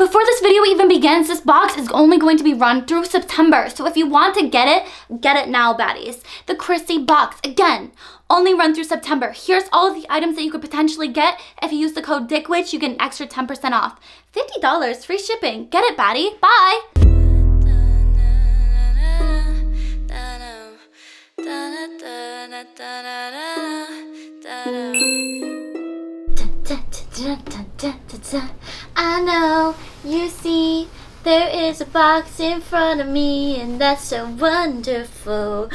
before this video even begins, this box is only going to be run through September. So if you want to get it now, baddies. The Chrissy box, again, only run through September. Here's all of the items that you could potentially get. If you use the code 𝔟𝔦𝔪𝔠𝔬, you get an extra 10% off. $50, free shipping. Get it, baddie. Bye. I know you see there is a box in front of me, and that's so wonderful.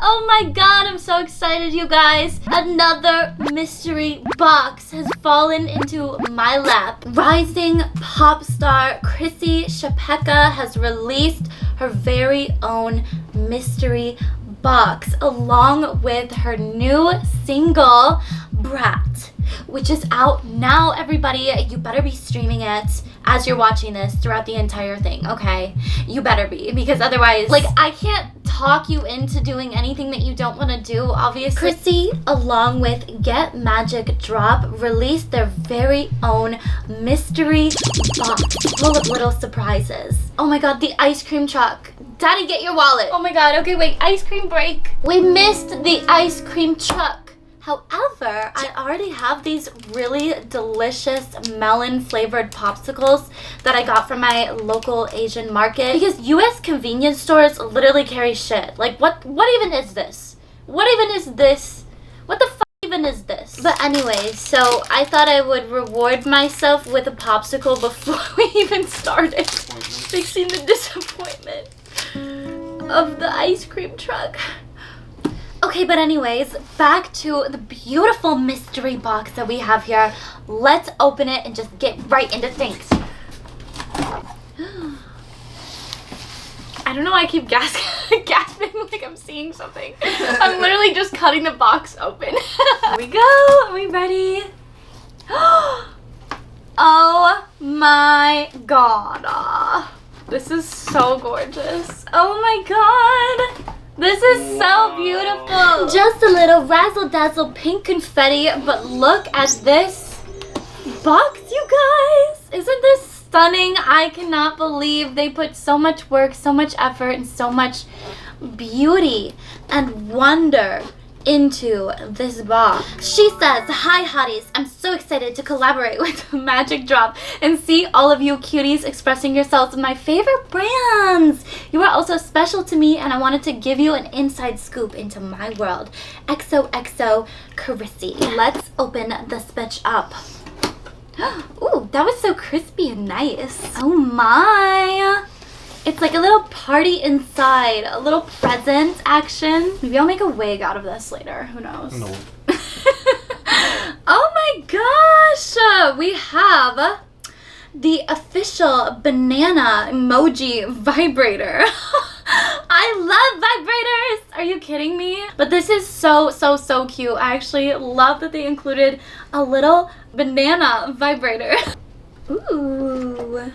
Oh my god, I'm so excited, you guys. Another mystery box has fallen into my lap. Rising pop star Chrissy Chlapecka has released her very own mystery box along with her new single, Brat, which is out now, everybody. You better be streaming it as you're watching this throughout the entire thing, okay? You better be, because otherwise, like, I can't talk you into doing anything that you don't want to do, obviously. Chrissy, along with 𝔟𝔦𝔪𝔠𝔬, released their very own mystery box full of little surprises. Oh my god, the ice cream truck. Daddy, get your wallet. Oh my god, okay, wait, ice cream break. We missed the ice cream truck. However, I already have these really delicious melon flavored popsicles that I got from my local Asian market, because US convenience stores literally carry shit. Like, what even is this? What even is this? What the fuck even is this? But anyways, so I thought I would reward myself with a popsicle before we even started fixing the disappointment of the ice cream truck. Okay, but anyways, back to the beautiful mystery box that we have here. Let's open it and just get right into things. I don't know why I keep gasping like I'm seeing something. I'm literally just cutting the box open. Here we go. Are we ready? Oh my god. This is so gorgeous. Oh my god. This is so beautiful. Just a little razzle-dazzle pink confetti, but look at this box, you guys. Isn't this stunning? I cannot believe they put so much work, so much effort, and so much beauty and wonder into this box. She says, "Hi hotties, I'm so excited to collaborate with Magic Drop and see all of you cuties expressing yourselves in my favorite brands. You are also special to me, and I wanted to give you an inside scoop into my world. XOXO, Chrissy." Let's open this bitch up. Ooh, that was so crispy and nice. Oh my. It's like a little party inside, a little present action. Maybe I'll make a wig out of this later. Who knows? No. Oh my gosh! We have the official banana emoji vibrator. I love vibrators! Are you kidding me? But this is so cute. I actually love that they included a little banana vibrator. Ooh.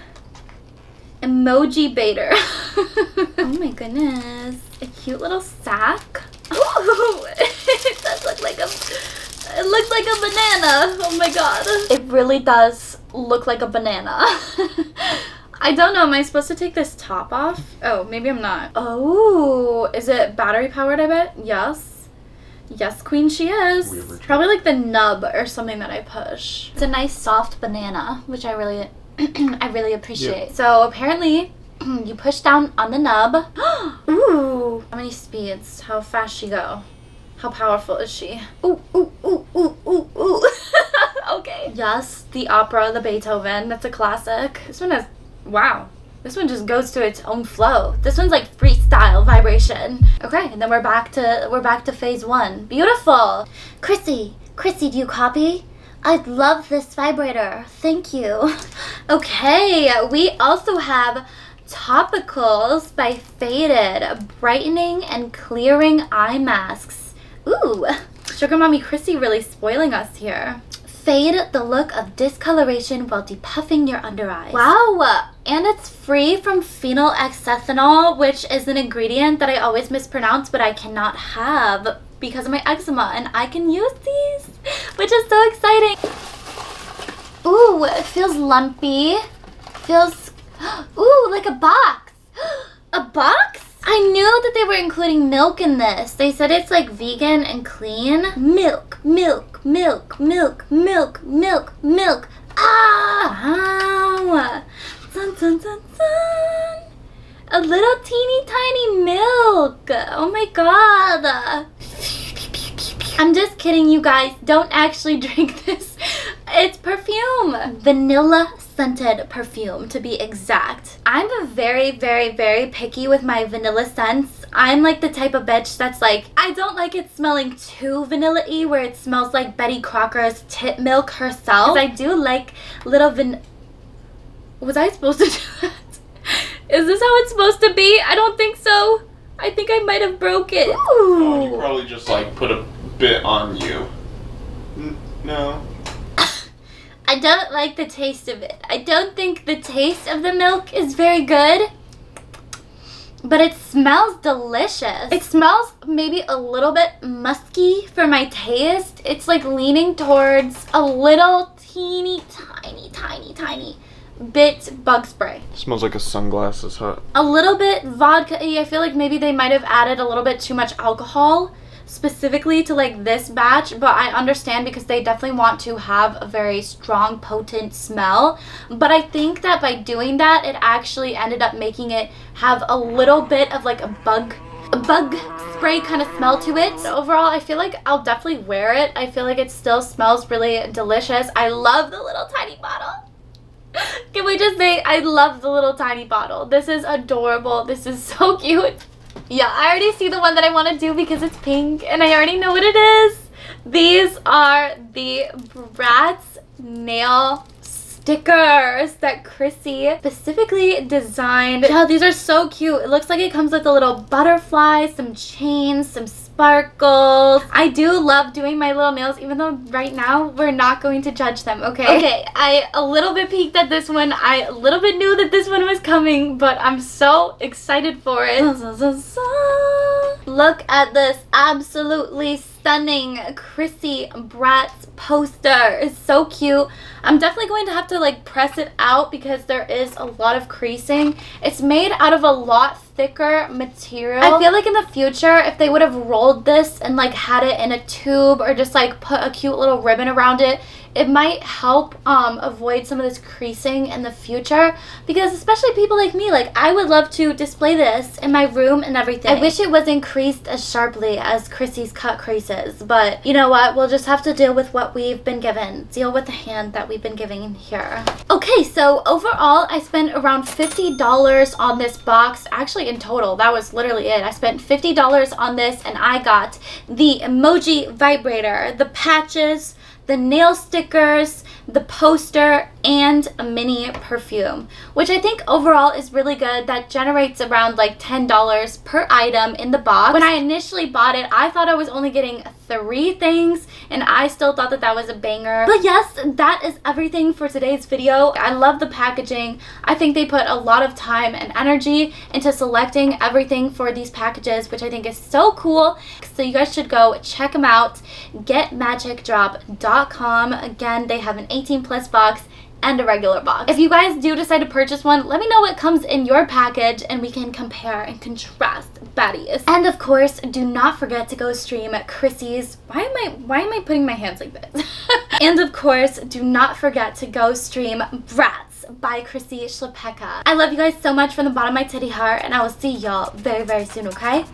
Emoji baiter. Oh my goodness. A cute little sack. Ooh, it does look like it looks like a banana. Oh my god. It really does look like a banana. I don't know. Am I supposed to take this top off? Oh, maybe I'm not. Oh, is it battery powered, I bet? Yes. Yes, queen she is. Probably like the nub or something that I push. It's a nice soft banana, which I really appreciate. Yeah. So apparently you push down on the nub. Ooh. How many speeds? How fast she go? How powerful is she? Ooh, ooh, ooh, ooh, ooh, ooh. Okay. Yes, the opera, the Beethoven. That's a classic. This one has, wow. This one just goes to its own flow. This one's like freestyle vibration. Okay, and then we're back to phase one. Beautiful. Chrissy, do you copy? I love this vibrator. Thank you. Okay, we also have Topicals by Faded, brightening and clearing eye masks. Ooh, Sugar Mommy Chrissy really spoiling us here. Fade the look of discoloration while depuffing your under eyes. Wow, and it's free from phenylxethanol, which is an ingredient that I always mispronounce, but I cannot have because of my eczema, and I can use these, which is so exciting. Ooh, it feels lumpy. feels, ooh, like a box. A box? I knew that they were including milk in this. They said it's like vegan and clean. Milk, milk, milk, milk, milk, milk, milk. Ah! Wow. Dun, dun, dun, dun. A little teeny tiny milk. Oh my god. I'm just kidding, you guys. Don't actually drink this. It's perfume. Vanilla scented perfume, to be exact. I'm very, very, very picky with my vanilla scents. I'm like the type of bitch that's like, I don't like it smelling too vanilla-y where it smells like Betty Crocker's tit milk herself. I do like little Was I supposed to do that? Is this how it's supposed to be? I don't think so. I think I might have broke it. Ooh. Oh, you probably just like put a bit on you. No. I don't like the taste of it. I don't think the taste of the milk is very good. But it smells delicious. It smells maybe a little bit musky for my taste. It's like leaning towards a little teeny tiny bit bug spray. Smells like a sunglasses hut. A little bit vodka-y. I feel like maybe they might have added a little bit too much alcohol specifically to like this batch, but I understand because they definitely want to have a very strong, potent smell. But I think that by doing that, it actually ended up making it have a little bit of like a bug spray kind of smell to it. So overall, I feel like I'll definitely wear it. I feel like it still smells really delicious. I love the little tiny bottle. Can we just say I love the little tiny bottle? This is adorable. This is so cute. Yeah, I already see the one that I want to do because it's pink and I already know what it is. These are the Bratz nail stickers that Chrissy specifically designed. Yeah, these are so cute. It looks like it comes with a little butterfly, some chains, some sparkles. I do love doing my little nails, even though right now we're not going to judge them, okay? Okay, I a little bit peeked at this one. I a little bit knew that this one was coming, but I'm so excited for it. Look at this absolutely stunning Chrissy Bratz poster. It's so cute. I'm definitely going to have to like press it out because there is a lot of creasing. It's made out of a lot thicker material. I feel like in the future, if they would have rolled this and like had it in a tube or just like put a cute little ribbon around it, it might help avoid some of this creasing in the future, because especially people like me, like I would love to display this in my room and everything. I wish it wasn't creased as sharply as Chrissy's cut creases, but you know what, we'll just have to deal with what we've been given, deal with the hand that we've been given here. Okay, so overall I spent around $50 on this box. Actually in total, that was literally it. I spent $50 on this and I got the emoji vibrator, the patches, the nail stickers, the poster, and a mini perfume, which I think overall is really good. That generates around like $10 per item in the box. When I initially bought it, I thought I was only getting 3 things, and I still thought that that was a banger. But yes, that is everything for today's video. I love the packaging. I think they put a lot of time and energy into selecting everything for these packages, which I think is so cool. So you guys should go check them out. GetMagicDrop.com. Again, they have an 18+ box and a regular box. If you guys do decide to purchase one, let me know what comes in your package and we can compare and contrast baddies. And of course, do not forget to go stream Chrissy's, why am I putting my hands like this? And of course, do not forget to go stream Bratz by Chrissy Chlapecka. I love you guys so much from the bottom of my titty heart, and I will see y'all very, very soon, okay?